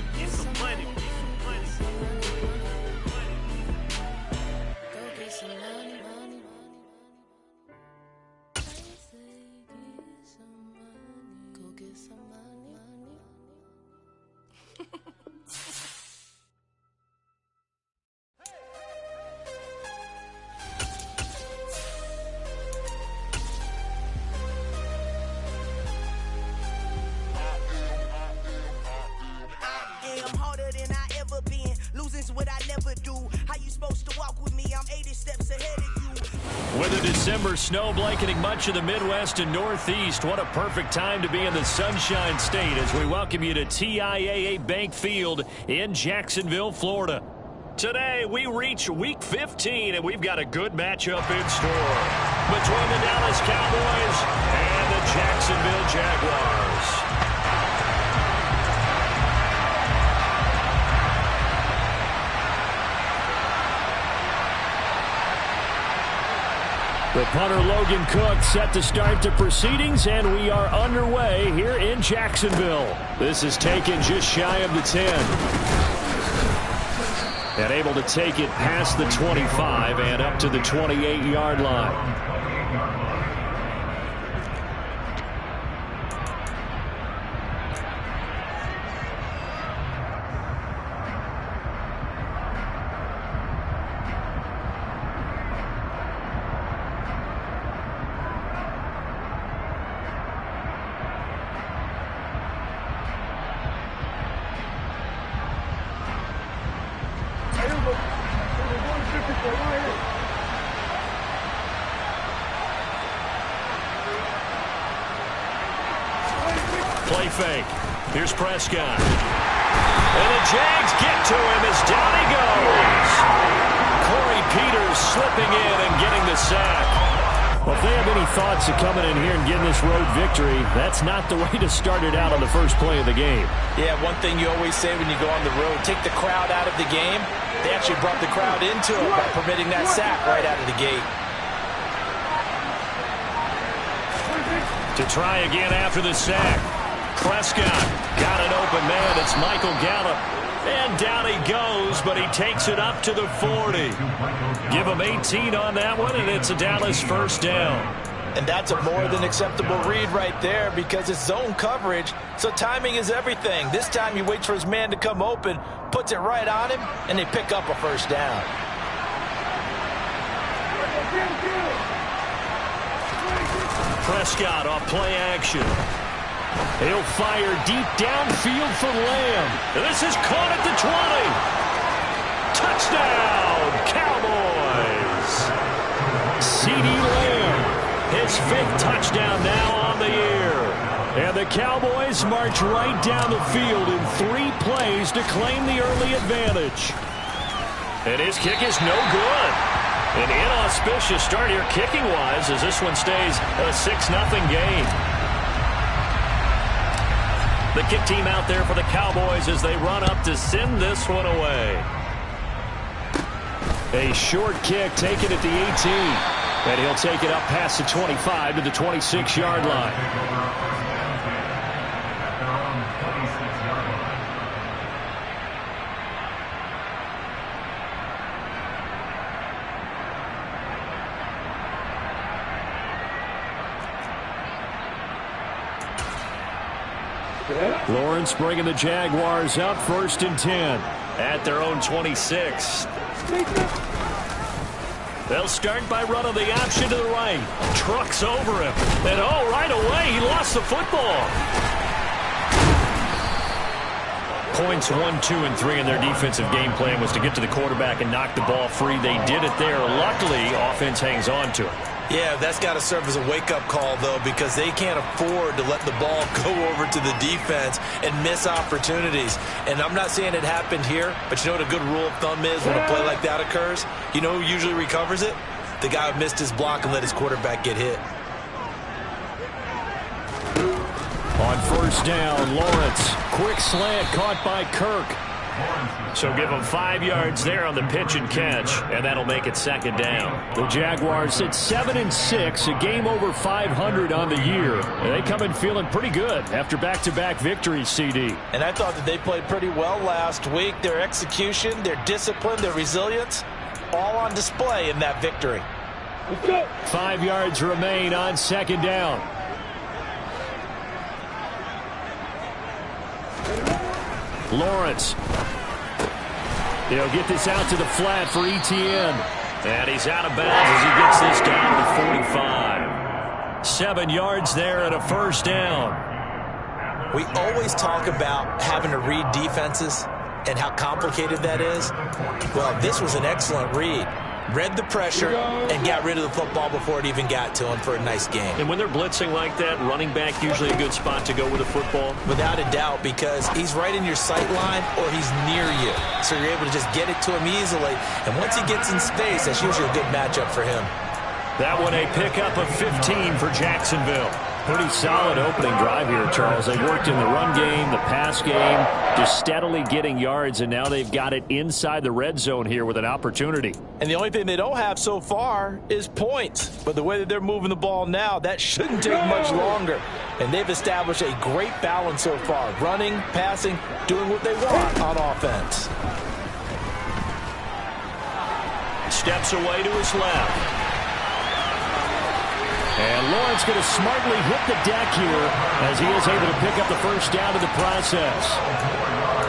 money, get some money, get some money. Go get some money, money. Go get some money, money. I'm harder than I ever been. Losing's what I never do. How you supposed to walk with me? I'm 80 steps ahead of you. With a December snow blanketing much of the Midwest and Northeast, what a perfect time to be in the Sunshine State as we welcome you to TIAA Bank Field in Jacksonville, Florida. Today, we reach Week 15, and we've got a good matchup in store between the Dallas Cowboys and the Jacksonville Jaguars. The punter Logan Cook set to start the proceedings, and we are underway here in Jacksonville. This is taken just shy of the 10. And able to take it past the 25 and up to the 28-yard line. Play fake. Here's Prescott. And the Jags get to him as down he goes. Corey Peters slipping in and getting the sack. Well, if they have any thoughts of coming in here and getting this road victory, that's not the way to start it out on the first play of the game. Yeah, one thing you always say when you go on the road, take the crowd out of the game. They actually brought the crowd into it by permitting that sack right out of the gate. To try again after the sack. Prescott got an open man. It's Michael Gallup. And down he goes, but he takes it up to the 40. Give him 18 on that one, and it's a Dallas first down. And that's a more than acceptable read right there because it's zone coverage, so timing is everything. This time he waits for his man to come open, puts it right on him, and they pick up a first down. Prescott off play action. He'll fire deep downfield for Lamb. This is caught at the 20. Touchdown, Cowboys. CeeDee Lamb, his 5th touchdown now on the year. And the Cowboys march right down the field in 3 plays to claim the early advantage. And his kick is no good. An inauspicious start here kicking-wise as this one stays a 6-0 game. The kick team out there for the Cowboys as they run up to send this one away. A short kick taken at the 18. And he'll take it up past the 25 to the 26-yard line. Lawrence bringing the Jaguars up 1st and 10 at their own 26. They'll start by running the option to the right. Trucks over him. And right away he lost the football. Points 1, 2, and 3 in their defensive game plan was to get to the quarterback and knock the ball free. They did it there. Luckily, offense hangs on to it. Yeah, that's got to serve as a wake-up call, though, because they can't afford to let the ball go over to the defense and miss opportunities. And I'm not saying it happened here, but you know what a good rule of thumb is when a play like that occurs? You know who usually recovers it? The guy who missed his block and let his quarterback get hit. On 1st down, Lawrence. Quick slant caught by Kirk. So give them 5 yards there on the pitch and catch, and that'll make it second down. The Jaguars at 7-6, a game over 500 on the year. And they come in feeling pretty good after back-to-back victories, CD. And I thought that they played pretty well last week. Their execution, their discipline, their resilience, all on display in that victory. 5 yards remain on second down. Lawrence. He'll get this out to the flat for ETN. And he's out of bounds as he gets this down to the 45. 7 yards there and a first down. We always talk about having to read defenses and how complicated that is. Well, this was an excellent read. Read the pressure and got rid of the football before it even got to him for a nice game. And when they're blitzing like that, running back usually a good spot to go with the football? Without a doubt, because he's right in your sight line or he's near you. So you're able to just get it to him easily. And once he gets in space, that's usually a good matchup for him. That one a pickup of 15 for Jacksonville. Pretty solid opening drive here, Charles. They worked in the run game, the pass game, just steadily getting yards, and now they've got it inside the red zone here with an opportunity. And the only thing they don't have so far is points. But the way that they're moving the ball now, that shouldn't take much longer. And they've established a great balance so far. Running, passing, doing what they want on offense. Steps away to his left. And Lawrence going to smartly hit the deck here as he is able to pick up the first down in the process.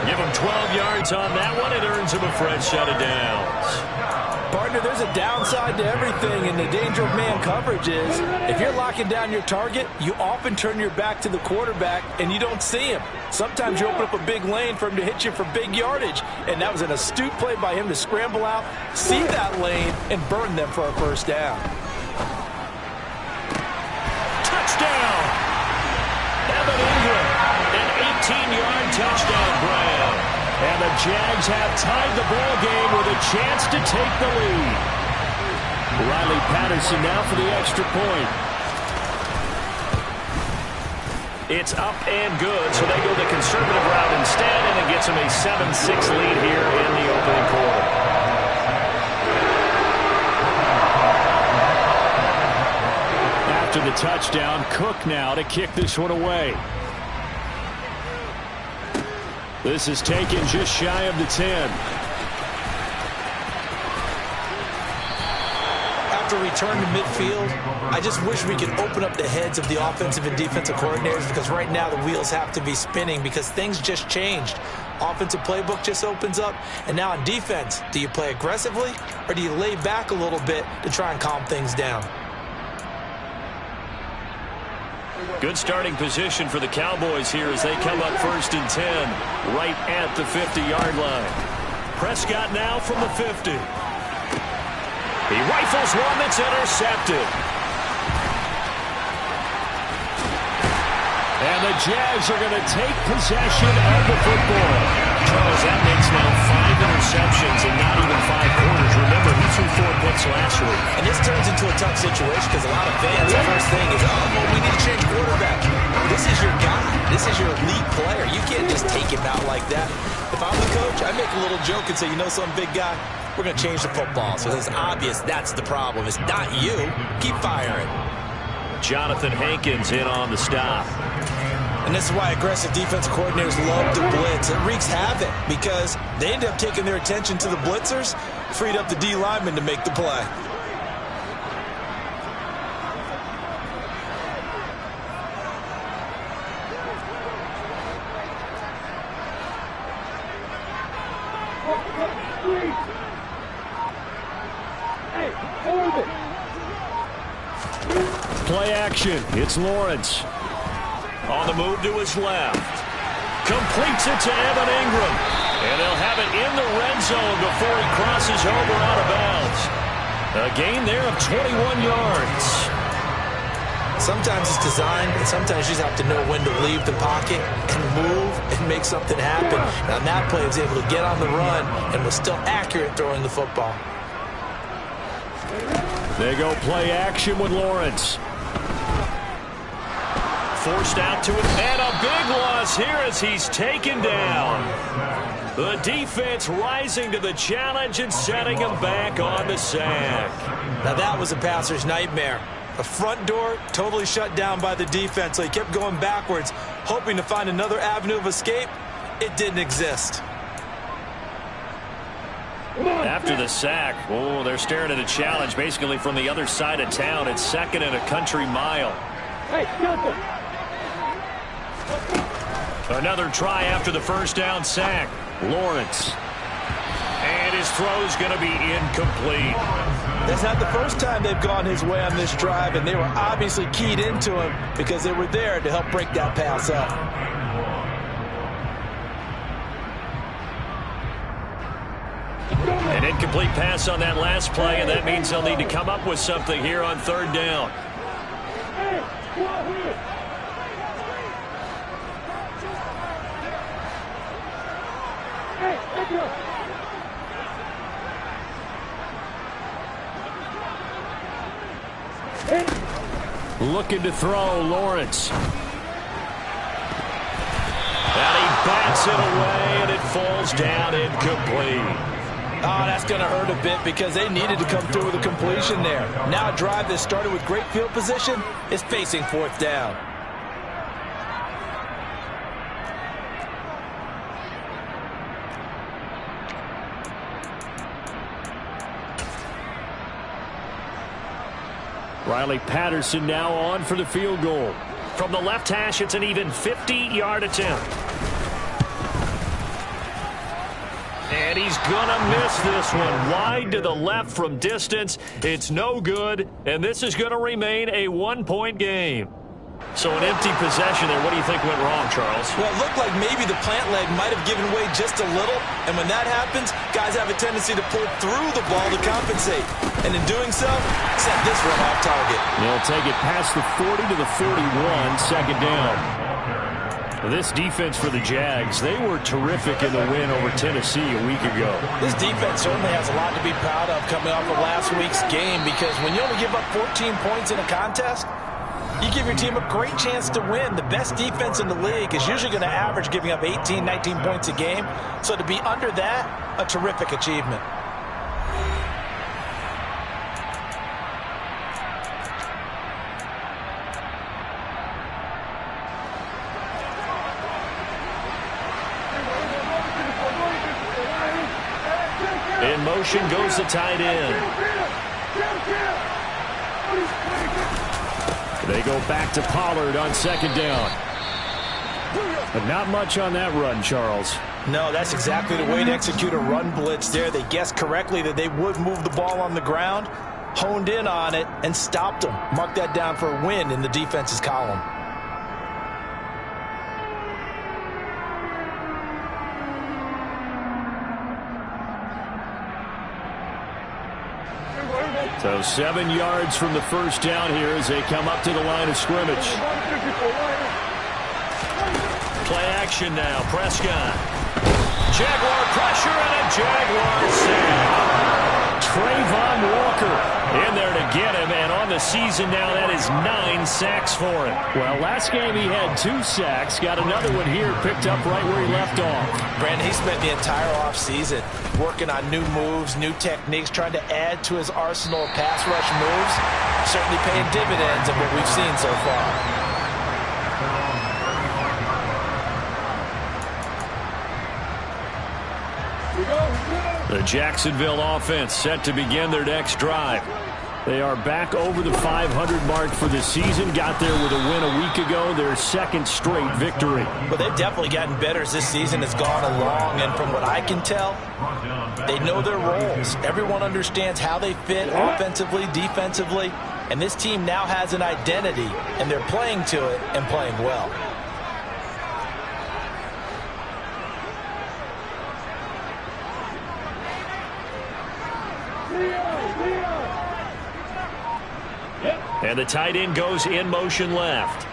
Give him 12 yards on that one. It earns him a fresh set of downs. Partner, there's a downside to everything, and the danger of man coverage is if you're locking down your target, you often turn your back to the quarterback and you don't see him. Sometimes you open up a big lane for him to hit you for big yardage, and that was an astute play by him to scramble out, see that lane, and burn them for a first down. Touchdown! Evan Ingram, an 18-yard touchdown grab. And the Jags have tied the ball game with a chance to take the lead. Riley Patterson now for the extra point. It's up and good, so they go the conservative route instead, and it gets them a 7-6 lead here in the opening quarter. After the touchdown, Cook now to kick this one away. This is taken just shy of the 10. After return to midfield, I just wish we could open up the heads of the offensive and defensive coordinators, because right now the wheels have to be spinning because things just changed. Offensive playbook just opens up, and now on defense, do you play aggressively or do you lay back a little bit to try and calm things down? Good starting position for the Cowboys here as they come up 1st and 10, right at the 50-yard line. Prescott now from the 50. He rifles one that's intercepted. And the Jags are going to take possession of the football. Charles, that makes now 5 interceptions in not even 5 quarters. Remember, he threw 4 picks last week. And this turns into a tough situation because a lot of fans, the first thing is, oh, well, we need to change quarterback. This is your guy. This is your elite player. You can't just take him out like that. If I'm the coach, I make a little joke and say, you know, some big guy, we're going to change the football. So it's obvious that's the problem. It's not you. Keep firing. Jonathan Hankins in on the stop. And this is why aggressive defense coordinators love to blitz. It wreaks havoc because they end up taking their attention to the blitzers, freed up the D lineman to make the play. Play action. It's Lawrence. On the move to his left. Completes it to Evan Ingram. And they'll have it in the red zone before he crosses over out of bounds. A gain there of 21 yards. Sometimes it's designed, and sometimes you just have to know when to leave the pocket and move and make something happen. And on that play, he was able to get on the run and was still accurate throwing the football. They go play action with Lawrence. forced out to it. And a big loss here as he's taken down. The defense rising to the challenge and setting him back on the sack. Now that was a passer's nightmare. The front door totally shut down by the defense, so he kept going backwards, hoping to find another avenue of escape. It didn't exist. After the sack, oh, they're staring at a challenge basically from the other side of town. It's 2nd and a country mile. Another try after the first down sack. Lawrence. And his throw's going to be incomplete. That's not the first time they've gone his way on this drive, and they were obviously keyed into him because they were there to help break that pass up. An incomplete pass on that last play, and that means they'll need to come up with something here on 3rd down. Looking to throw, Lawrence. And he bats it away, and it falls down incomplete. Oh, that's going to hurt a bit because they needed to come through with a completion there. Now a drive that started with great field position is facing 4th down. Riley Patterson now on for the field goal. From the left hash, it's an even 50-yard attempt. And he's going to miss this one. Wide to the left from distance. It's no good, and this is going to remain a 1-point game. So an empty possession there. What do you think went wrong, Charles? Well, it looked like maybe the plant leg might have given way just a little, and when that happens, guys have a tendency to pull through the ball to compensate. And in doing so, set this run off target. They'll take it past the 40 to the 41, 2nd down. This defense for the Jags, they were terrific in the win over Tennessee a week ago. This defense certainly has a lot to be proud of coming off of last week's game, because when you only give up 14 points in a contest, you give your team a great chance to win. The best defense in the league is usually going to average giving up 18, 19 points a game. So to be under that, a terrific achievement. In motion goes the tight end. They go back to Pollard on 2nd down. But not much on that run, Charles. No, that's exactly the way to execute a run blitz there. They guessed correctly that they would move the ball on the ground, honed in on it, and stopped them. Mark that down for a win in the defense's column. So 7 yards from the first down here as they come up to the line of scrimmage. Play action now. Prescott. Jaguar pressure and a Jaguar sack. Trayvon Walker in there to get him, and on the season now that is 9 sacks for him. Well, last game he had 2 sacks. Got another one here picked up right where he left off. Brandon, he spent the entire offseason working on new moves, new techniques, trying to add to his arsenal of pass rush moves. Certainly paying dividends of what we've seen so far. The Jacksonville offense set to begin their next drive. They are back over the 500 mark for the season. Got there with a win a week ago, their 2nd straight victory. Well, they've definitely gotten better as this season has gone along, and from what I can tell, they know their roles. Everyone understands how they fit offensively, defensively, and this team now has an identity, and they're playing to it and playing well. And the tight end goes in motion left.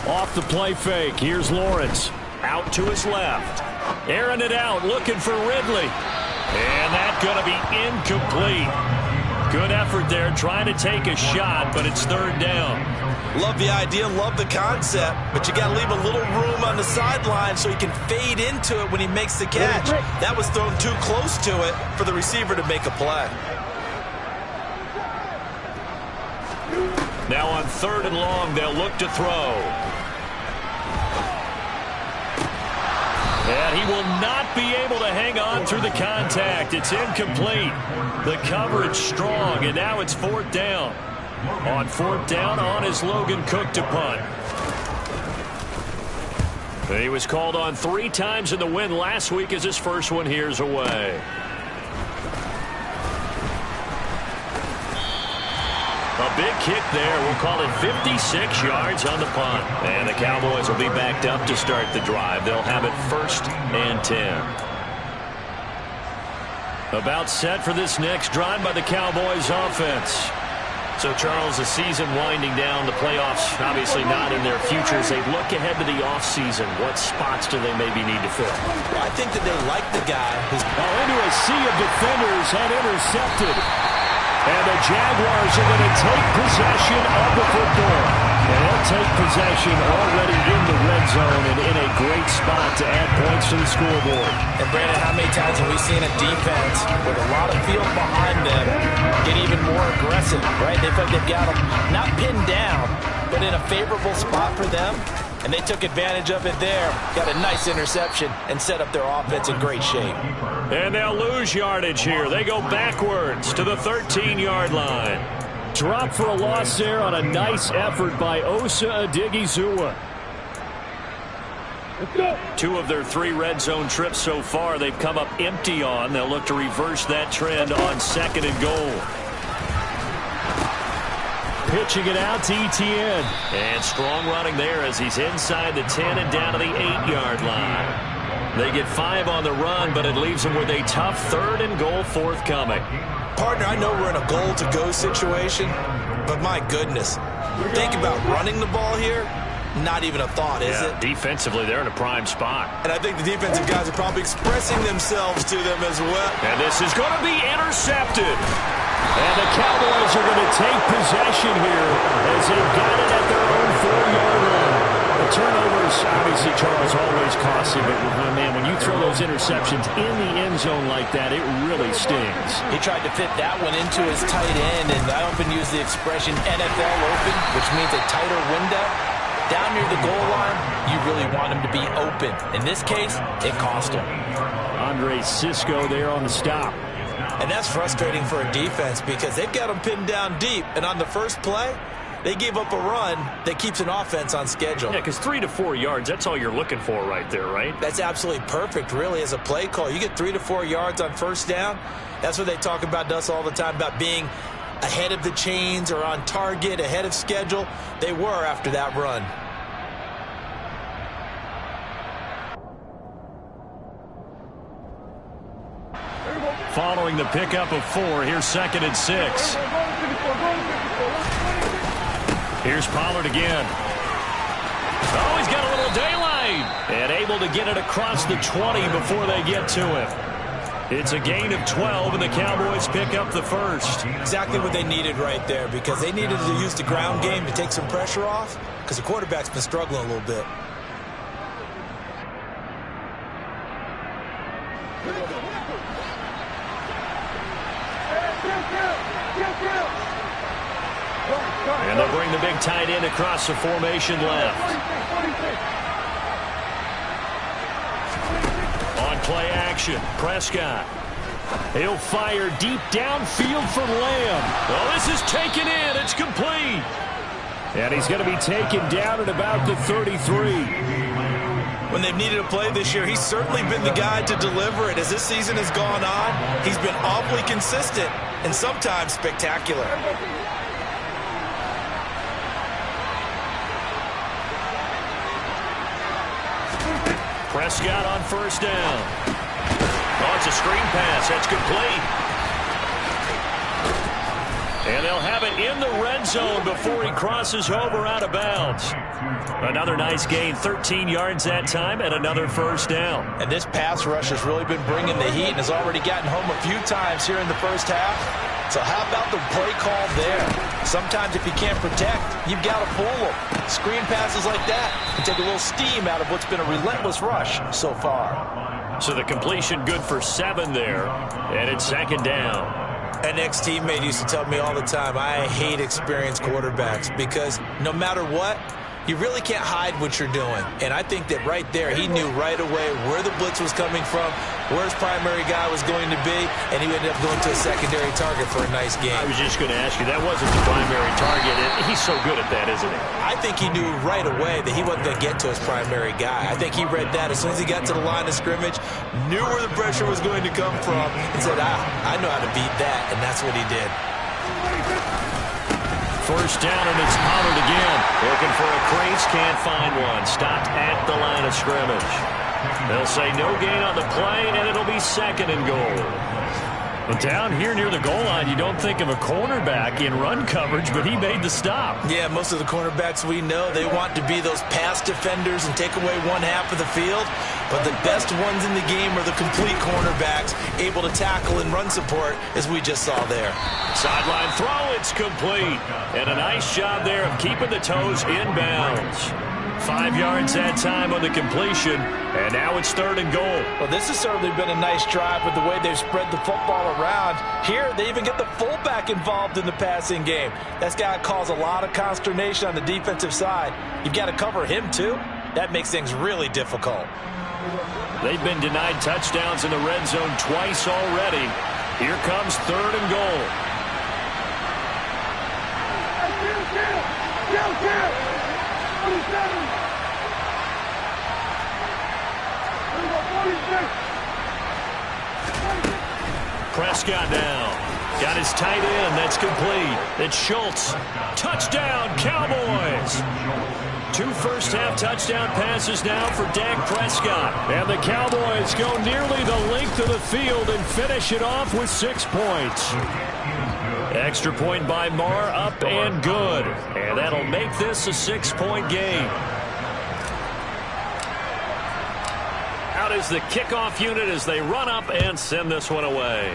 Off the play fake. Here's Lawrence. Out to his left. Airing it out, looking for Ridley. And that's going to be incomplete. Good effort there, trying to take a shot, but it's 3rd down. Love the idea, love the concept, but you got to leave a little room on the sideline so he can fade into it when he makes the catch. That was thrown too close to it for the receiver to make a play. Now on 3rd and long, they'll look to throw. And he will not be able to hang on through the contact. It's incomplete. The coverage strong, and now it's 4th down. On 4th down, on is Logan Cook to punt. He was called on 3 times in the win last week as his first one here's away. A big kick there. We'll call it 56 yards on the punt. And the Cowboys will be backed up to start the drive. They'll have it 1st and 10. About set for this next drive by the Cowboys offense. So, Charles, the season winding down, the playoffs obviously not in their futures. They look ahead to the offseason. What spots do they maybe need to fill? Well, I think that they like the guy who's into a sea of defenders and intercepted. And the Jaguars are going to take possession of the football. And they'll take possession already in the red zone and in a great spot to add points to the scoreboard. And, Brandon, how many times have we seen a defense with a lot of field behind them get even more aggressive, right? They feel like they've got them not pinned down, but in a favorable spot for them. And they took advantage of it there. Got a nice interception and set up their offense in great shape. And they'll lose yardage here. They go backwards to the 13-yard line. Drop for a loss there on a nice effort by Osa Odighizuwa. 2 of their 3 red zone trips so far they've come up empty on. They'll look to reverse that trend on 2nd and goal. Pitching it out to Etienne. And strong running there as he's inside the 10 and down to the 8-yard line. They get 5 on the run, but it leaves them with a tough 3rd and goal forthcoming. Partner, I know we're in a goal-to-go situation, but my goodness, think about running the ball here. Not even a thought, is it? Defensively, they're in a prime spot. And I think the defensive guys are probably expressing themselves to them as well. And this is going to be intercepted. And the Cowboys are going to take possession here as they've got it at their own 4-yard line. The turnovers, obviously, Charles, always costly, but, man, when you throw those interceptions in the end zone like that, it really stings. He tried to fit that one into his tight end, and I often use the expression NFL open, which means a tighter window. Down near the goal line, you really want him to be open. In this case, it cost him. Andre Cisco there on the stop. And that's frustrating for a defense because they've got him pinned down deep, and on the first play, they gave up a run that keeps an offense on schedule. Yeah, because 3 to 4 yards, that's all you're looking for right there, right? That's absolutely perfect, really, as a play call. You get 3 to 4 yards on 1st down. That's what they talk about to us all the time, about being ahead of the chains or on target, ahead of schedule. They were after that run. Following the pickup of 4, here's 2nd and 6. Here's Pollard again. Oh, he's got a little daylight. And able to get it across the 20 before they get to him. It's a gain of 12, and the Cowboys pick up the 1st. Exactly what they needed right there, because they needed to use the ground game to take some pressure off, because the quarterback's been struggling a little bit. And they'll bring the big tight end across the formation left. On play action, Prescott. He'll fire deep downfield for Lamb. Well, this is taken in. It's complete. And he's going to be taken down at about the 33. When they've needed a play this year, he's certainly been the guy to deliver it. As this season has gone on, he's been awfully consistent and sometimes spectacular. Prescott on 1st down. Oh, it's a screen pass. That's complete. And they'll have it in the red zone before he crosses over out of bounds. Another nice gain, 13 yards that time, and another first down. And this pass rush has really been bringing the heat and has already gotten home a few times here in the first half. So how about the play call there? Sometimes if you can't protect, you've got to fool them. Screen passes like that can take a little steam out of what's been a relentless rush so far. So the completion good for 7 there, and it's second down. An ex-teammate used to tell me all the time, I hate experienced quarterbacks because no matter what, you really can't hide what you're doing. And I think that right there, he knew right away where the blitz was coming from, where his primary guy was going to be, and he ended up going to a secondary target for a nice game. I was just going to ask you, that wasn't the primary target. He's so good at that, isn't he? I think he knew right away that he wasn't going to get to his primary guy. I think he read that as soon as he got to the line of scrimmage, knew where the pressure was going to come from, and said, I know how to beat that, and that's what he did. First down, and it's Pollard again. Looking for a crease, can't find one. Stopped at the line of scrimmage. They'll say no gain on the play, and it'll be second and goal. But down here near the goal line, you don't think of a cornerback in run coverage, but he made the stop. Yeah, most of the cornerbacks we know, they want to be those pass defenders and take away one half of the field. But the best ones in the game are the complete cornerbacks, able to tackle and run support, as we just saw there. Sideline throw, it's complete. And a nice job there of keeping the toes in bounds. 5 yards that time on the completion, and now it's third and goal. Well, this has certainly been a nice drive with the way they've spread the football around. Here, they even get the fullback involved in the passing game. That's got to cause a lot of consternation on the defensive side. You've got to cover him, too. That makes things really difficult. They've been denied touchdowns in the red zone twice already. Here comes third and goal. Prescott now. Got his tight end. That's complete. It's Schultz. Touchdown, Cowboys. 2 first-half touchdown passes now for Dak Prescott. And the Cowboys go nearly the length of the field and finish it off with 6 points. Extra point by Marr, up and good. And that'll make this a 6-point game. Out is the kickoff unit as they run up and send this one away.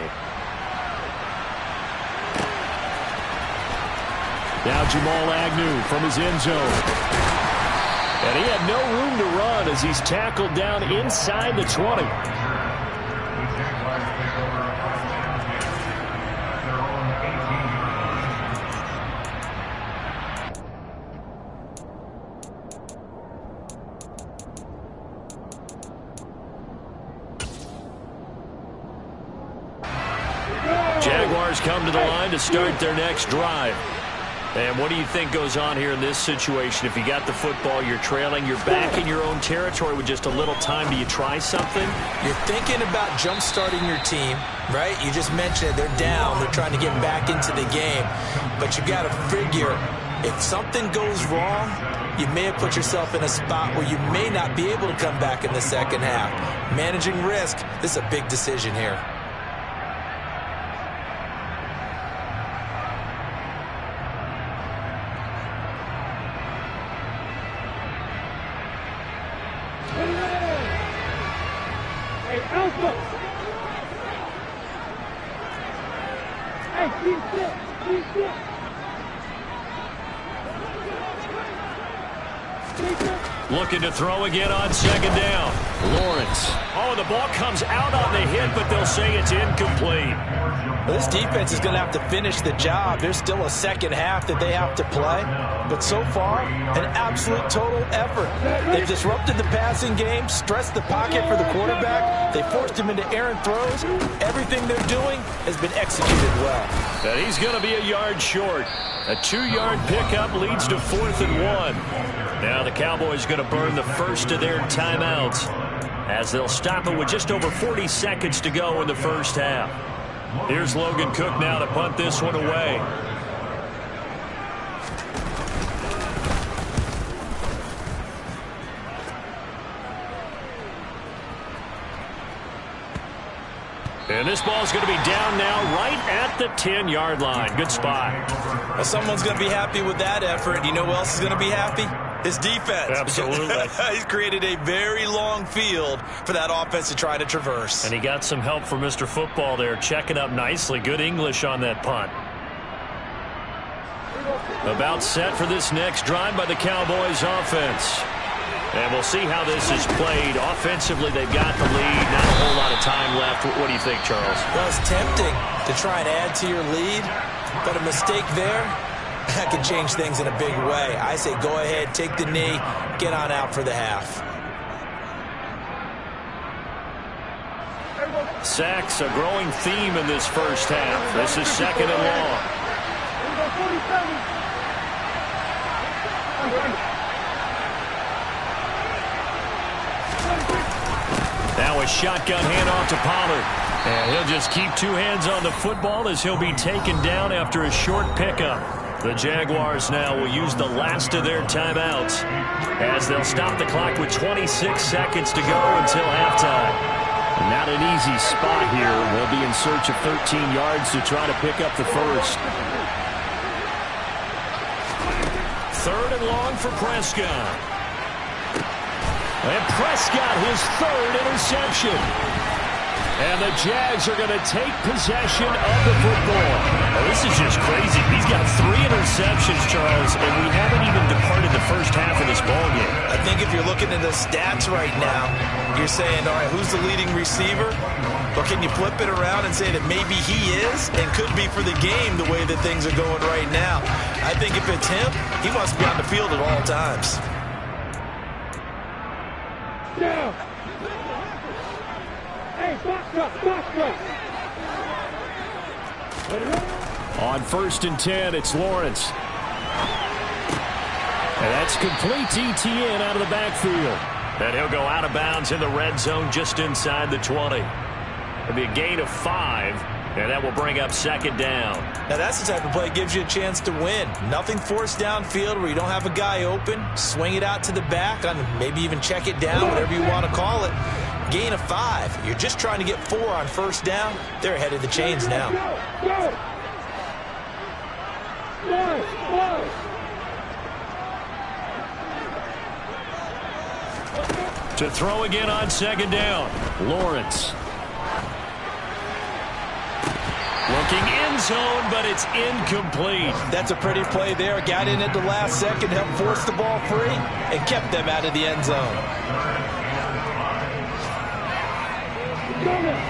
Now Jamal Agnew from his end zone. And he had no room to run as he's tackled down inside the 20. Jaguars come to the line to start their next drive. And what do you think goes on here in this situation? If you got the football, you're trailing, you're back in your own territory with just a little time. Do you try something? You're thinking about jump-starting your team, right? You just mentioned it. They're down. They're trying to get back into the game. But you got to figure, if something goes wrong, you may have put yourself in a spot where you may not be able to come back in the second half. Managing risk, this is a big decision here. Looking to throw again on second down. Lawrence. Oh, the ball comes out on the hit, but they'll say it's incomplete. Well, this defense is going to have to finish the job. There's still a second half that they have to play. But so far, an absolute total effort. They've disrupted the passing game, stressed the pocket for the quarterback. They forced him into errant throws. Everything they're doing has been executed well. And he's going to be a yard short. A 2-yard pickup leads to 4th and 1. Now the Cowboys going to burn the first of their timeouts as they'll stop it with just over 40 seconds to go in the first half. Here's Logan Cook now to punt this one away. And this ball's going to be down now right at the 10-yard line. Good spot. Well, someone's going to be happy with that effort. You know who else is going to be happy? His defense. Absolutely. He's created a very long field for that offense to try to traverse. And he got some help from Mr. Football there, checking up nicely. Good English on that punt. About set for this next drive by the Cowboys offense. And we'll see how this is played. Offensively, they've got the lead. Not a whole lot of time left. What do you think, Charles? Well, it's tempting to try and add to your lead, but a mistake there, that can change things in a big way. I say go ahead, take the knee, get on out for the half. Sacks, a growing theme in this first half. This is second and long. Now a shotgun handoff to Pollard. And he'll just keep two hands on the football as he'll be taken down after a short pickup. The Jaguars now will use the last of their timeouts as they'll stop the clock with 26 seconds to go until halftime. Not an easy spot here. They'll be in search of 13 yards to try to pick up the first. Third and long for Prescott. And Prescott, his third interception. And the Jags are going to take possession of the football. Oh, this is just crazy. He's got 3 interceptions, Charles, and we haven't even departed the first half of this ballgame. I think if you're looking at the stats right now, you're saying, all right, who's the leading receiver? Or can you flip it around and say that maybe he is and could be for the game the way that things are going right now? I think if it's him, he wants to be on the field at all times. Down. Hey, box right. On 1st and 10, it's Lawrence. And that's complete ETN out of the backfield. And he'll go out of bounds in the red zone just inside the 20. It'll be a gain of 5, and that will bring up second down. Now that's the type of play that gives you a chance to win. Nothing forced downfield where you don't have a guy open. Swing it out to the back, on maybe even check it down, whatever you want to call it. Gain of 5. You're just trying to get 4 on first down. They're ahead of the chains now. Go. To throw again on second down, Lawrence. Looking end zone, but it's incomplete. That's a pretty play there. Got in at the last second, helped force the ball free, and kept them out of the end zone.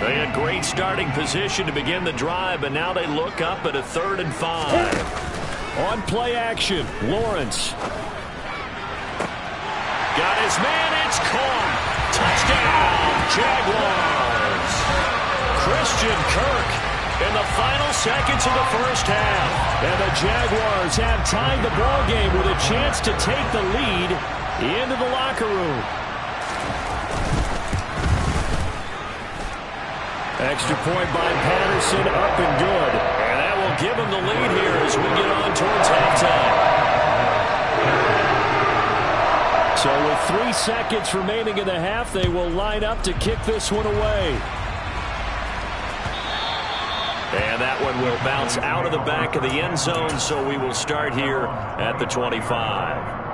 They had great starting position to begin the drive, but now they look up at a 3rd and 5. On play action, Lawrence. Got his man, it's caught. Touchdown, Jaguars. Christian Kirk in the final seconds of the first half. And the Jaguars have tied the ball game with a chance to take the lead into the locker room. Extra point by Patterson, up and good. And that will give him the lead here as we get on towards halftime. So with 3 seconds remaining in the half, they will line up to kick this one away. And that one will bounce out of the back of the end zone, so we will start here at the 25.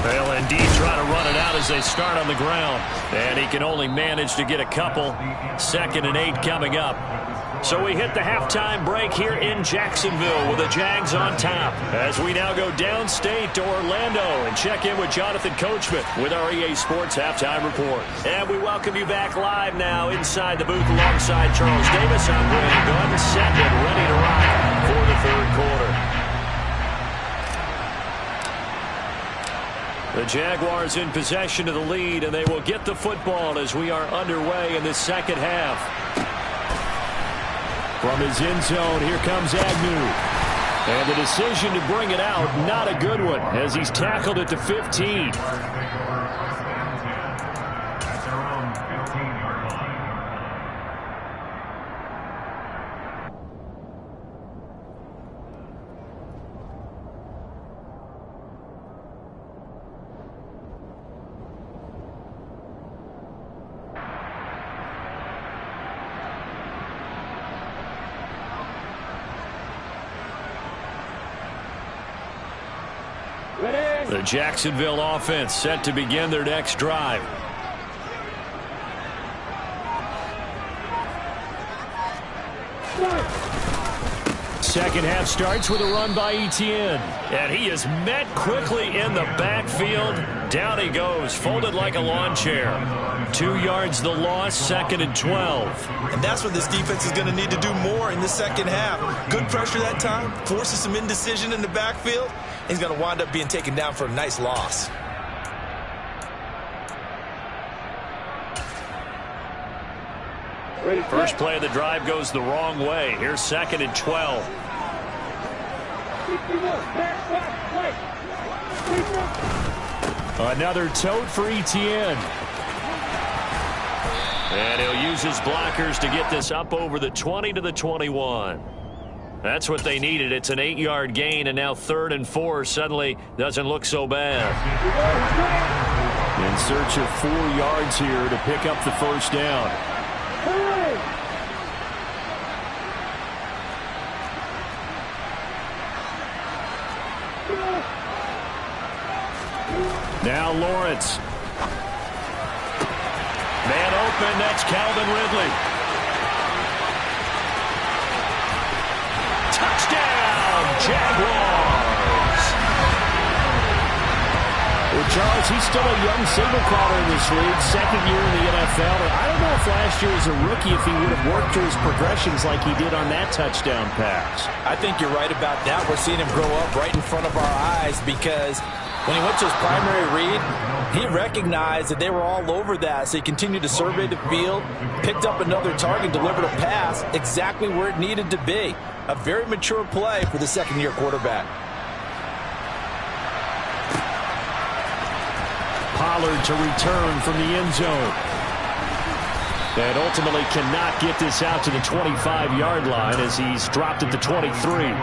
Well, indeed, trying to run it out as they start on the ground. And he can only manage to get a couple. 2nd and 8 coming up. So we hit the halftime break here in Jacksonville with the Jags on top. As we now go downstate to Orlando and check in with Jonathan Coachman with our EA Sports Halftime Report. And we welcome you back live now inside the booth alongside Charles Davis. I'm Brandon Gunn, set and ready to rock for the 3rd quarter. The Jaguars in possession of the lead, and they will get the football as we are underway in the second half. From his end zone, here comes Agnew. And the decision to bring it out, not a good one, as he's tackled at the 15. The Jacksonville offense set to begin their next drive. Second half starts with a run by Etienne. And he is met quickly in the backfield. Down he goes, folded like a lawn chair. 2 yards the loss, 2nd and 12. And that's what this defense is going to need to do more in the second half. Good pressure that time, forces some indecision in the backfield. He's going to wind up being taken down for a nice loss. First play of the drive goes the wrong way. Here's 2nd and 12. Another tote for Etienne. And he'll use his blockers to get this up over the 20 to the 21. That's what they needed. It's an 8-yard gain, and now 3rd and 4 suddenly doesn't look so bad. In search of 4 yards here to pick up the first down. Now Lawrence. Man open, that's Calvin Ridley. Touchdown, Jaguars! Well, Charles, he's still a young signal caller in this league, 2nd year in the NFL. But I don't know if last year as a rookie if he would have worked through his progressions like he did on that touchdown pass. I think you're right about that. We're seeing him grow up right in front of our eyes because when he went to his primary read, he recognized that they were all over that, so he continued to survey the field, picked up another target, delivered a pass exactly where it needed to be. A very mature play for the second-year quarterback. Pollard to return from the end zone. And ultimately cannot get this out to the 25-yard line as he's dropped at the 23.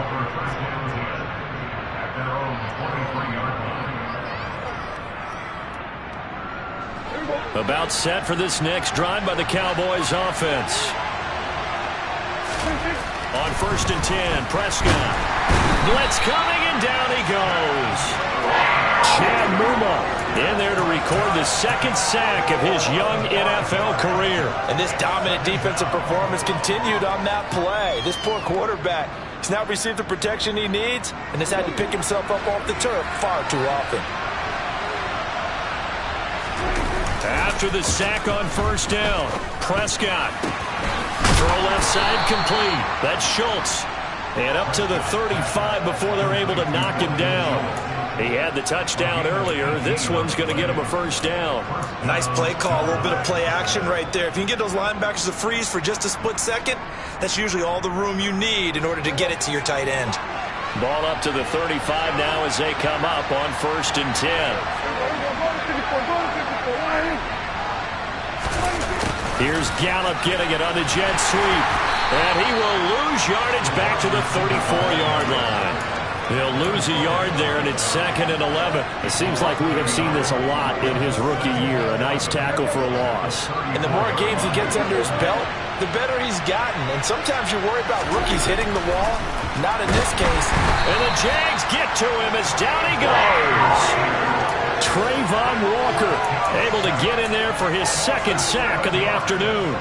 About set for this next drive by the Cowboys offense. On 1st and 10, Prescott. Blitz coming, and down he goes. Chad Muma in there to record the 2nd sack of his young NFL career. And this dominant defensive performance continued on that play. This poor quarterback has now received the protection he needs and has had to pick himself up off the turf far too often. After the sack on 1st down, Prescott. Throw left side complete. That's Schultz. And up to the 35 before they're able to knock him down. He had the touchdown earlier. This one's going to get him a first down. Nice play call, a little bit of play action right there. If you can get those linebackers to freeze for just a split second, that's usually all the room you need in order to get it to your tight end. Ball up to the 35 now as they come up on 1st and 10. Here's Gallup getting it on the jet sweep. And he will lose yardage back to the 34-yard line. He'll lose a yard there, and it's 2nd and 11. It seems like we have seen this a lot in his rookie year. A nice tackle for a loss. And the more games he gets under his belt, the better he's gotten. And sometimes you worry about rookies hitting the wall. Not in this case. And the Jags get to him as down he goes. Trayvon Walker able to get in there for his 2nd sack of the afternoon.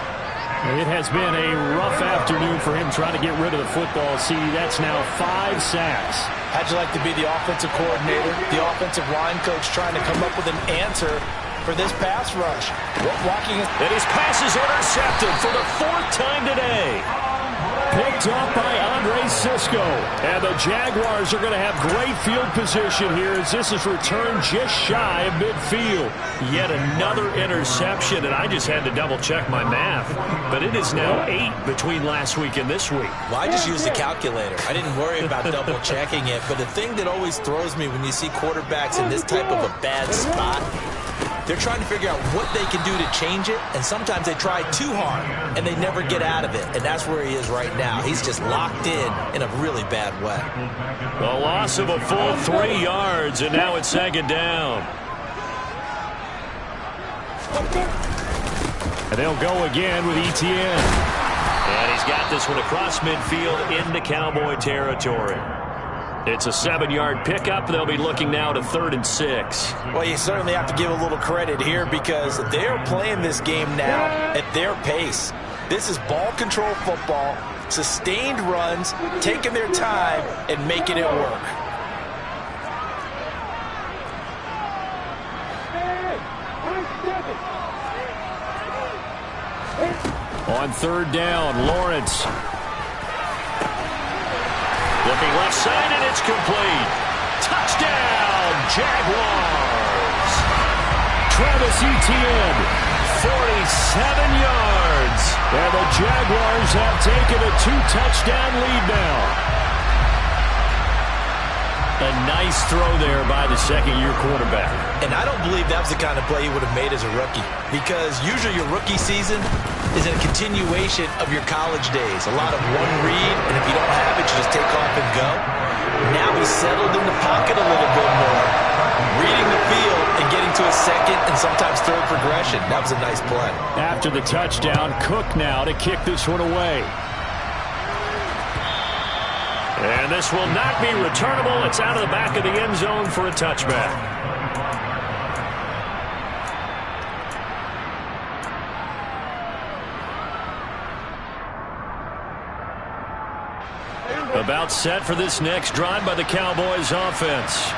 It has been a rough afternoon for him trying to get rid of the football. See, that's now 5 sacks. How'd you like to be the offensive coordinator, the offensive line coach trying to come up with an answer for this pass rush? And his pass is intercepted for the 4th time today. Picked up by Andre Sisco. And the Jaguars are going to have great field position here as this is returned just shy of midfield. Yet another interception, and I just had to double-check my math. But it is now 8 between last week and this week. Well, I just used the calculator. I didn't worry about double-checking it. But the thing that always throws me when you see quarterbacks in this type of a bad spot, they're trying to figure out what they can do to change it, and sometimes they try too hard, and they never get out of it, and that's where he is right now. He's just locked in a really bad way. A loss of a full 3 yards, and now it's 2nd down. And they'll go again with Etienne. And he's got this one across midfield into Cowboy territory. It's a 7-yard pickup. They'll be looking now to 3rd and 6. Well, you certainly have to give a little credit here because they're playing this game now at their pace. This is ball control football, sustained runs, taking their time and making it work. On 3rd down, Lawrence. Looking left side, and it's complete. Touchdown, Jaguars. Travis Etienne, 47 yards. And the Jaguars have taken a 2-touchdown lead now. A nice throw there by the second-year quarterback. And I don't believe that was the kind of play he would have made as a rookie because usually your rookie season is a continuation of your college days. A lot of one read, and if you don't have it, you just take off and go. Now he's settled in the pocket a little bit more, reading the field and getting to a second and sometimes third progression. That was a nice play. After the touchdown, Cook now to kick this one away. And this will not be returnable. It's out of the back of the end zone for a touchback. About set for this next drive by the Cowboys offense.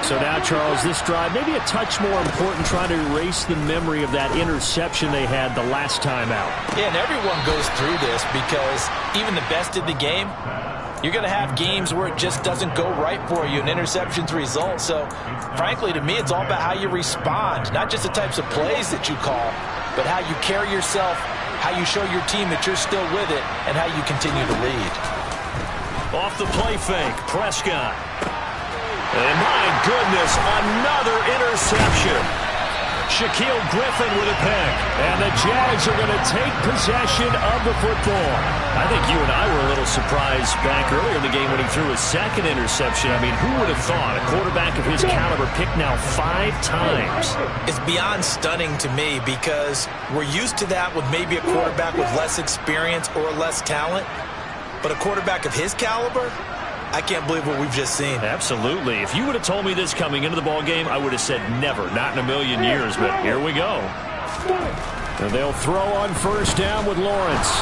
So now, Charles, this drive maybe a touch more important, trying to erase the memory of that interception they had the last time out. Yeah, and everyone goes through this because even the best in the game, you're going to have games where it just doesn't go right for you, and interceptions result. So, frankly, to me, it's all about how you respond, not just the types of plays that you call, but how you carry yourself, how you show your team that you're still with it, and how you continue to lead. Off the play fake, Prescott. And my goodness, another interception. Shaquille Griffin with a pick. And the Jags are going to take possession of the football. I think you and I were a little surprised back earlier in the game when he threw his second interception. I mean, who would have thought a quarterback of his caliber picked now 5 times? It's beyond stunning to me because we're used to that with maybe a quarterback with less experience or less talent. But a quarterback of his caliber, I can't believe what we've just seen. Absolutely. If you would have told me this coming into the ball game, I would have said never, not in a million years. But here we go. And they'll throw on 1st down with Lawrence.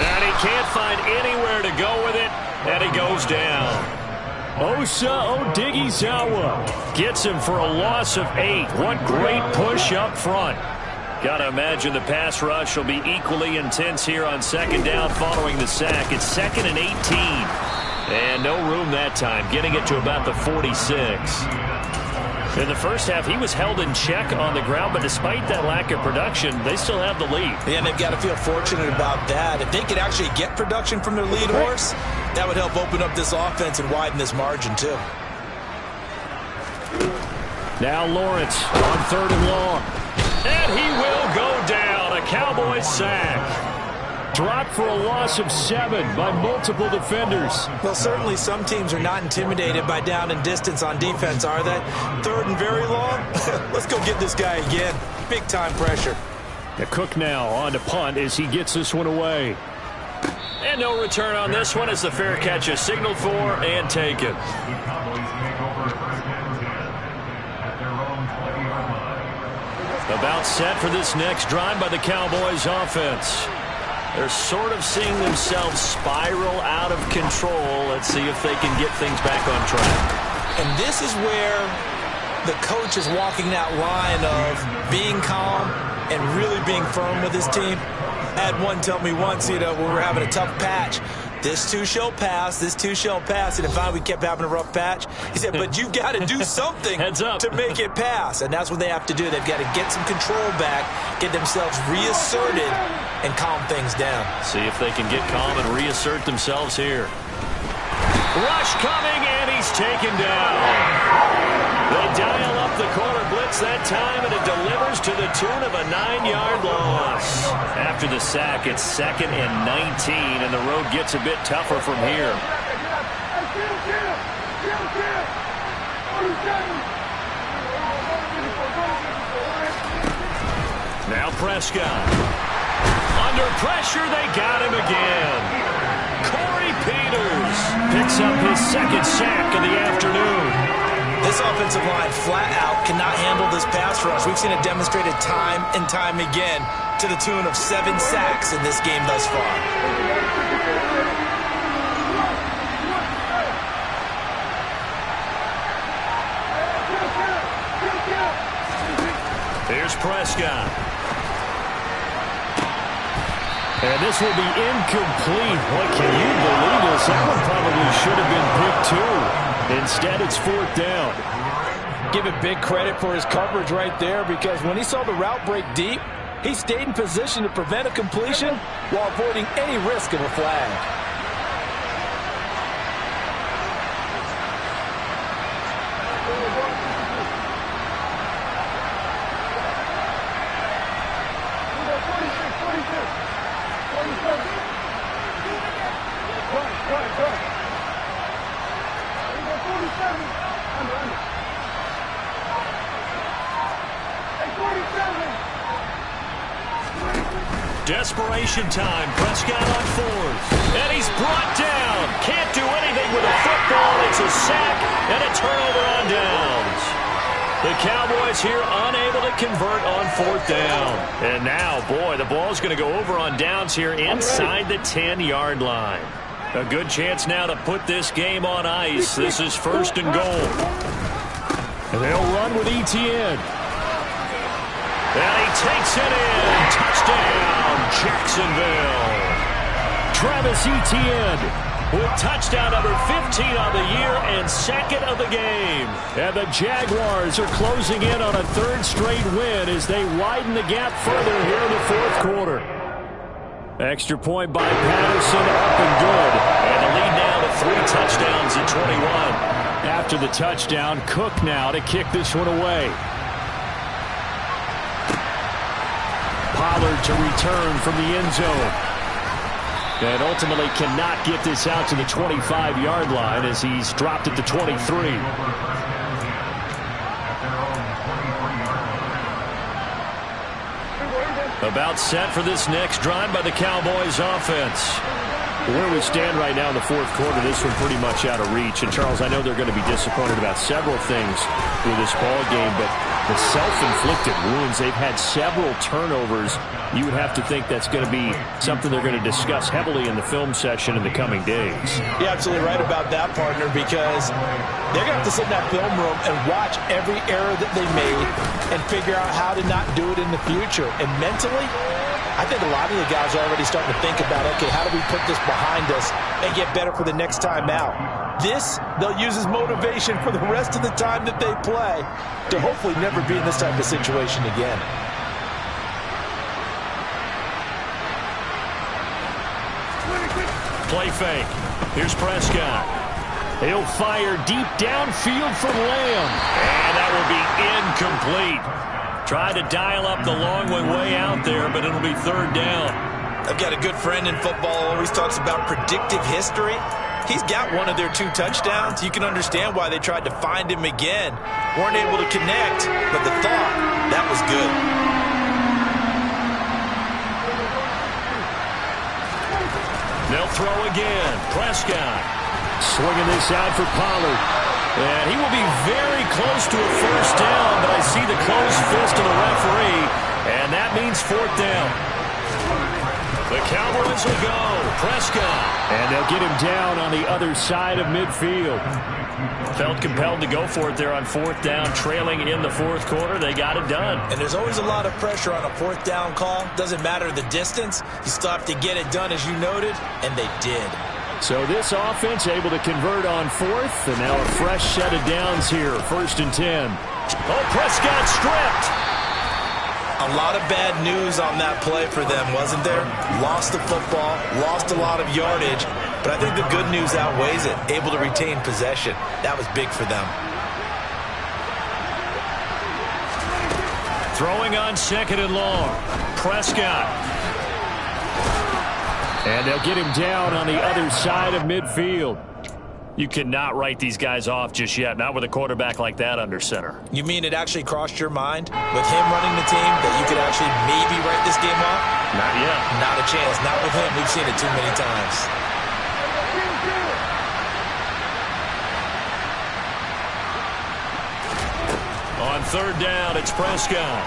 And he can't find anywhere to go with it, and he goes down. Osa Odighizuwa gets him for a loss of 8. What great push up front. Got to imagine the pass rush will be equally intense here on 2nd down following the sack. It's 2nd and 18. And no room that time, getting it to about the 46. In the first half, he was held in check on the ground, but despite that lack of production, they still have the lead. Yeah, and they've got to feel fortunate about that. If they could actually get production from their lead horse, that would help open up this offense and widen this margin, too. Now Lawrence on 3rd and long. And he will go down. A Cowboys sack. Dropped for a loss of 7 by multiple defenders. Well, certainly some teams are not intimidated by down and distance on defense, are they? 3rd and very long? Let's go get this guy again. Big time pressure. The Cook now on to punt as he gets this one away. And no return on this one as the fair catch is signaled for and taken. About set for this next drive by the Cowboys offense. They're sort of seeing themselves spiral out of control. Let's see if they can get things back on track. And this is where the coach is walking that line of being calm and really being firm with his team. I had one tell me once, when we were having a tough patch, this too shall pass, this too shall pass. And finally we kept having a rough patch. He said, but you've got to do something to make it pass. And that's what they have to do. They've got to get some control back, get themselves reasserted, and calm things down. See if they can get calm and reassert themselves here. Rush coming, and he's taken down. They dial up the corner blitz that time, and it delivers to the tune of a 9-yard loss. After the sack, it's 2nd and 19, and the road gets a bit tougher from here. Now Prescott. Under pressure, they got him again. Corey Peters. picks up his second sack of the afternoon. This offensive line flat out cannot handle this pass rush. We've seen it demonstrated time and time again to the tune of 7 sacks in this game thus far. Here's Prescott. And this will be incomplete. What can you believe this? That one probably should have been picked too. Instead, it's 4th down. Give it big credit for his coverage right there, because when he saw the route break deep, he stayed in position to prevent a completion while avoiding any risk of a flag. Desperation time. Prescott on 4th. And he's brought down. Can't do anything with a football. It's a sack and a turnover on downs. The Cowboys here unable to convert on 4th down. And now, boy, the ball's going to go over on downs here inside the 10-yard line. A good chance now to put this game on ice. This is 1st and goal. And they'll run with Etienne. And he takes it in. Touchdown, Jacksonville. Travis Etienne with touchdown number 15 on the year and 2nd of the game. And the Jaguars are closing in on a 3rd straight win as they widen the gap further here in the 4th quarter. Extra point by Patterson, up and good. And the lead now to 3 touchdowns at 21. After the touchdown, Cook now to kick this one away. Pollard to return from the end zone. And ultimately cannot get this out to the 25-yard line as he's dropped at the 23. About set for this next drive by the Cowboys offense. Where we stand right now in the 4th quarter, this one pretty much out of reach. And, Charles, I know they're going to be disappointed about several things with this ball game, but the self-inflicted wounds, they've had several turnovers. You would have to think that's going to be something they're going to discuss heavily in the film session in the coming days. You're absolutely right about that, partner, because they're going to have to sit in that film room and watch every error that they made and figure out how to not do it in the future. And mentally, I think a lot of the guys are already starting to think about, okay, how do we put this behind us and get better for the next time out? This, they'll use as motivation for the rest of the time that they play to hopefully never be in this type of situation again. Play fake. Here's Prescott. He'll fire deep downfield for Lamb. And that will be incomplete. Tried to dial up the long one way out there, but it'll be 3rd down. I've got a good friend in football, always talks about predictive history. He's got one of their 2 touchdowns. You can understand why they tried to find him again. Weren't able to connect, but the thought, that was good. They'll throw again. Prescott swinging this out for Pollard. And he will be very close to a 1st down, but I see the closed fist of the referee, and that means 4th down. The Cowboys will go. Prescott. And they'll get him down on the other side of midfield. Felt compelled to go for it there on 4th down, trailing in the 4th quarter. They got it done. And there's always a lot of pressure on a 4th down call. Doesn't matter the distance. You still have to get it done, as you noted, and they did. So this offense able to convert on 4th, and now a fresh set of downs here, 1st and 10. Oh, Prescott stripped. A lot of bad news on that play for them, wasn't there? Lost the football, lost a lot of yardage, but I think the good news outweighs it. Able to retain possession. That was big for them. Throwing on 2nd and long. Prescott. And they'll get him down on the other side of midfield. You cannot write these guys off just yet, not with a quarterback like that under center. You mean it actually crossed your mind with him running the team that you could actually maybe write this game off? Not yet. Not a chance. Not with him. We've seen it too many times. On third down, it's Prescott.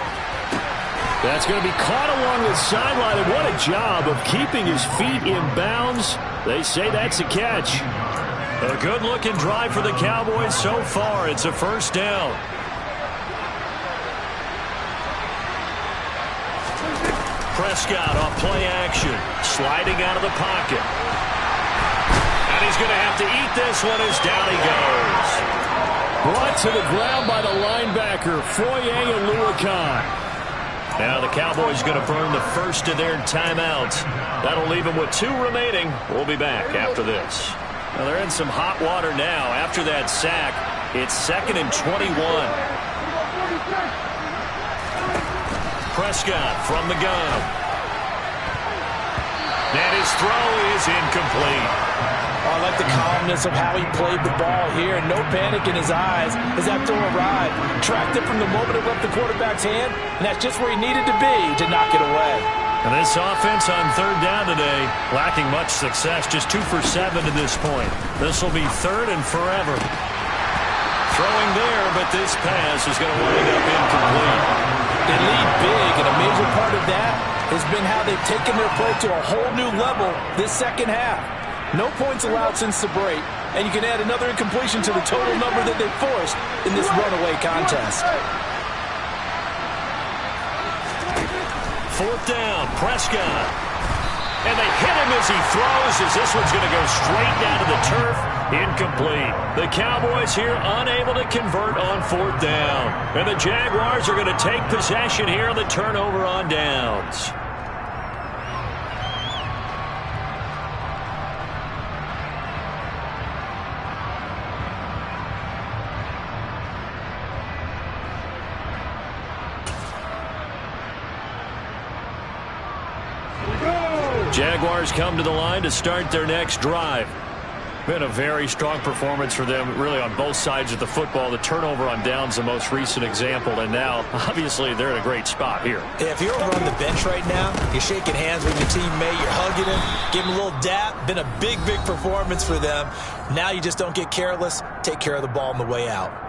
That's going to be caught along the sideline, and what a job of keeping his feet in bounds. They say that's a catch. A good-looking drive for the Cowboys so far. It's a first down. Prescott off play action, sliding out of the pocket. And he's going to have to eat this one as down he goes. Brought to the ground by the linebacker, Foye Aluakon. Now the Cowboys going to burn the first of their timeouts. That'll leave them with 2 remaining. We'll be back after this. Well, they're in some hot water now. After that sack, it's 2nd and 21. Prescott from the gun. And his throw is incomplete. Oh, I like the calmness of how he played the ball here. No panic in his eyes as that throw arrived. Tracked it from the moment it left the quarterback's hand, and that's just where he needed to be to knock it away. And this offense on third down today, lacking much success, just 2 for 7 to this point. This will be 3rd and forever. Throwing there, but this pass is going to wind up incomplete. They lead big, and a major part of that has been how they've taken their play to a whole new level this second half. No points allowed since the break, and you can add another incompletion to the total number that they forced in this runaway contest. 4th down, Prescott. And they hit him as he throws, as this one's going to go straight down to the turf. Incomplete. The Cowboys here unable to convert on 4th down. And the Jaguars are going to take possession here on the turnover on downs. Jaguars come to the line to start their next drive. Been a very strong performance for them, really, on both sides of the football. The turnover on downs, the most recent example, and now, obviously, they're in a great spot here. Yeah, if you're over on the bench right now, you're shaking hands with your teammate, you're hugging him, give him a little dap. Been a big, big performance for them. Now you just don't get careless. Take care of the ball on the way out.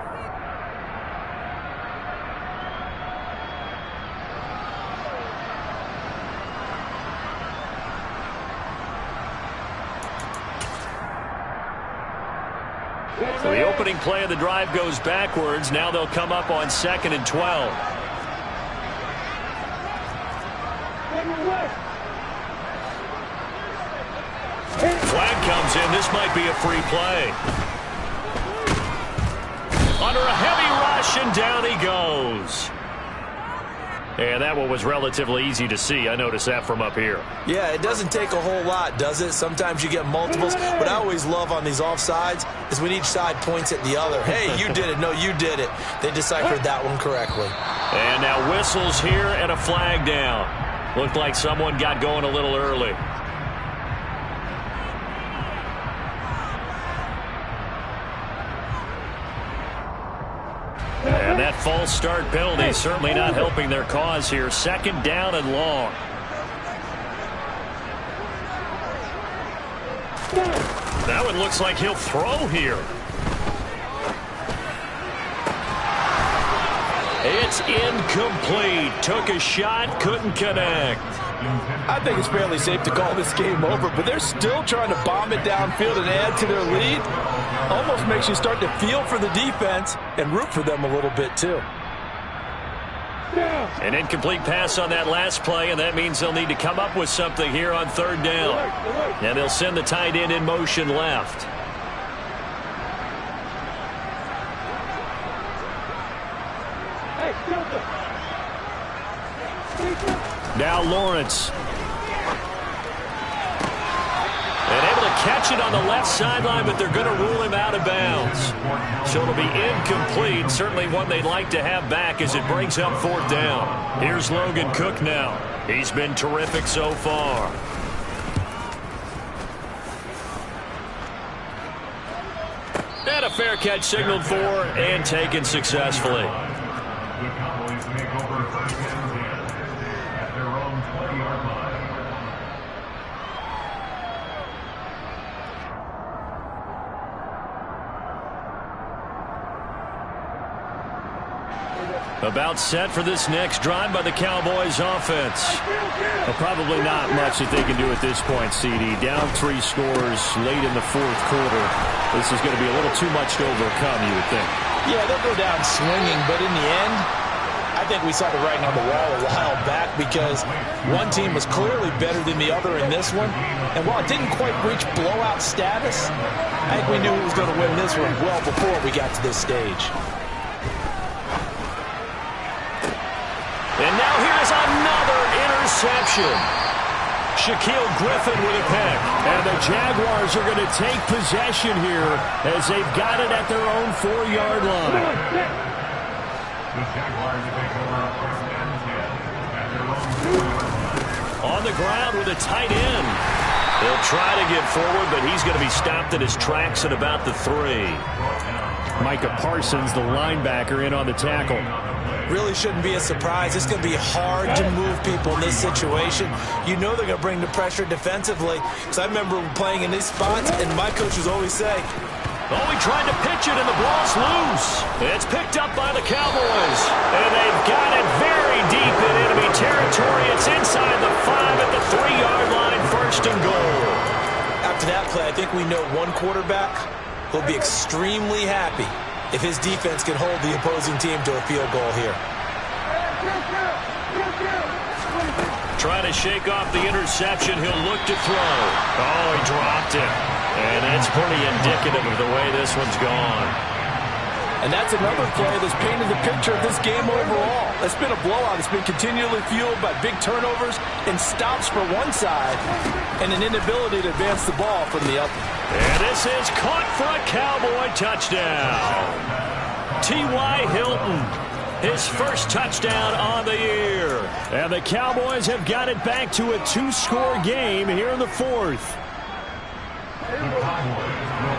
So the opening play of the drive goes backwards. Now they'll come up on 2nd and 12. Flag comes in. This might be a free play. Under a heavy rush, and down he goes. And that one was relatively easy to see. I noticed that from up here. Yeah, it doesn't take a whole lot, does it? Sometimes you get multiples. What I always love on these offsides is when each side points at the other. Hey, you did it. No, you did it. They deciphered that one correctly. And now whistles here and a flag down. Looked like someone got going a little early. And that false start penalty certainly not helping their cause here. 2nd down and long. That one looks like he'll throw here. It's incomplete. Took a shot, couldn't connect. I think it's fairly safe to call this game over, but they're still trying to bomb it downfield and add to their lead. Almost makes you start to feel for the defense and root for them a little bit, too. An incomplete pass on that last play, and that means they'll need to come up with something here on 3rd down. And they'll send the tight end in motion left. Now Lawrence. And able to catch it on the left sideline, but they're going to rule him out of bounds. So it'll be incomplete. Certainly one they'd like to have back as it brings up 4th down. Here's Logan Cook now. He's been terrific so far. And a fair catch signaled for and taken successfully. About set for this next drive by the Cowboys offense. Well, probably not much that they can do at this point, CD. Down 3 scores late in the fourth quarter. This is going to be a little too much to overcome, you would think. Yeah, they'll go down swinging, but in the end, I think we saw the writing on the wall a while back because one team was clearly better than the other in this one. And while it didn't quite reach blowout status, I think we knew who was going to win this one well before we got to this stage. And now here's another interception. Shaquille Griffin with a pick. And the Jaguars are going to take possession here as they've got it at their own 4-yard line. On the ground with a tight end. He'll try to get forward, but he's going to be stopped in his tracks at about the 3. Micah Parsons, the linebacker, in on the tackle. Really shouldn't be a surprise. It's going to be hard to move people in this situation. You know they're going to bring the pressure defensively. Because I remember playing in these spots, and my coach would always say, oh, he tried to pitch it, and the ball's loose. It's picked up by the Cowboys. And they've got it very deep in enemy territory. It's inside the 5 at the 3-yard line, 1st and goal. After that play, I think we know one quarterback will be extremely happy if his defense can hold the opposing team to a field goal here. Trying to shake off the interception. He'll look to throw. Oh, he dropped it. And it's pretty indicative of the way this one's gone. And that's another play that's painted the picture of this game overall. It's been a blowout. It's been continually fueled by big turnovers and stops for one side and an inability to advance the ball from the other. And this is caught for a Cowboy touchdown. T.Y. Hilton, his first touchdown on the year. And the Cowboys have got it back to a 2-score game here in the 4th.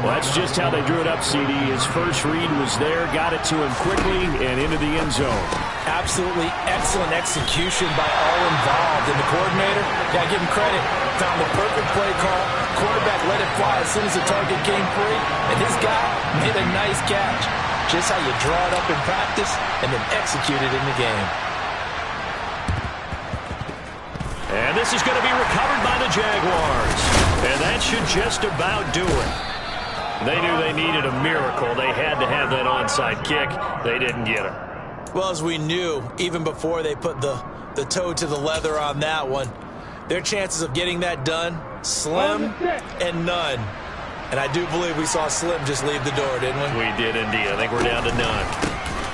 Well, that's just how they drew it up, CD. His first read was there, got it to him quickly, and into the end zone. Absolutely excellent execution by all involved. And the coordinator, got to give him credit, found the perfect play call. Quarterback let it fly as soon as the target came free, and his guy made a nice catch. Just how you draw it up in practice and then execute it in the game. And this is going to be recovered by the Jaguars. And that should just about do it. They knew they needed a miracle. They had to have that onside kick. They didn't get it. Well, as we knew, even before they put the toe to the leather on that one, their chances of getting that done, slim and none. And I do believe we saw Slim just leave the door, didn't we? We did indeed. I think we're down to none.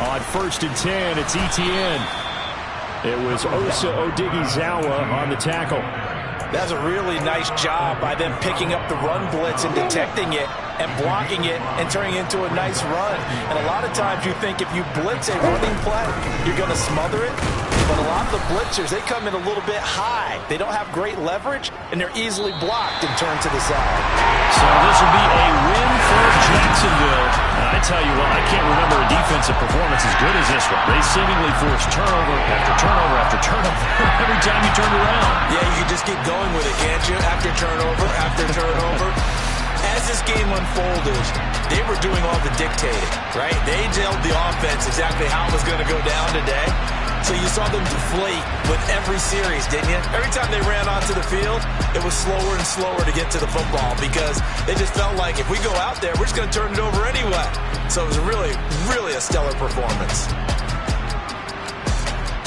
On 1st and 10, it's ETN. It was Osa Odighizuwa on the tackle. That's a really nice job by them picking up the run blitz and detecting it and blocking it and turning it into a nice run. And a lot of times you think if you blitz a running play, you're going to smother it. But a lot of the blitzers, they come in a little bit high. They don't have great leverage, and they're easily blocked and turned to the side. So this will be a win for Jacksonville. And I tell you what, I can't remember a defensive performance as good as this one. They seemingly forced turnover after turnover after turnover every time you turned around. Yeah, you can just keep going with it, can't you? After turnover after turnover. As this game unfolded, they were doing all the dictating, right? They told the offense exactly how it was going to go down today. So you saw them deflate with every series, didn't you? Every time they ran onto the field, it was slower and slower to get to the football because they just felt like if we go out there, we're just going to turn it over anyway. So it was really, really a stellar performance.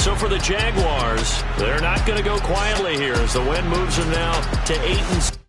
So for the Jaguars, they're not going to go quietly here as the win moves them now to 8-6.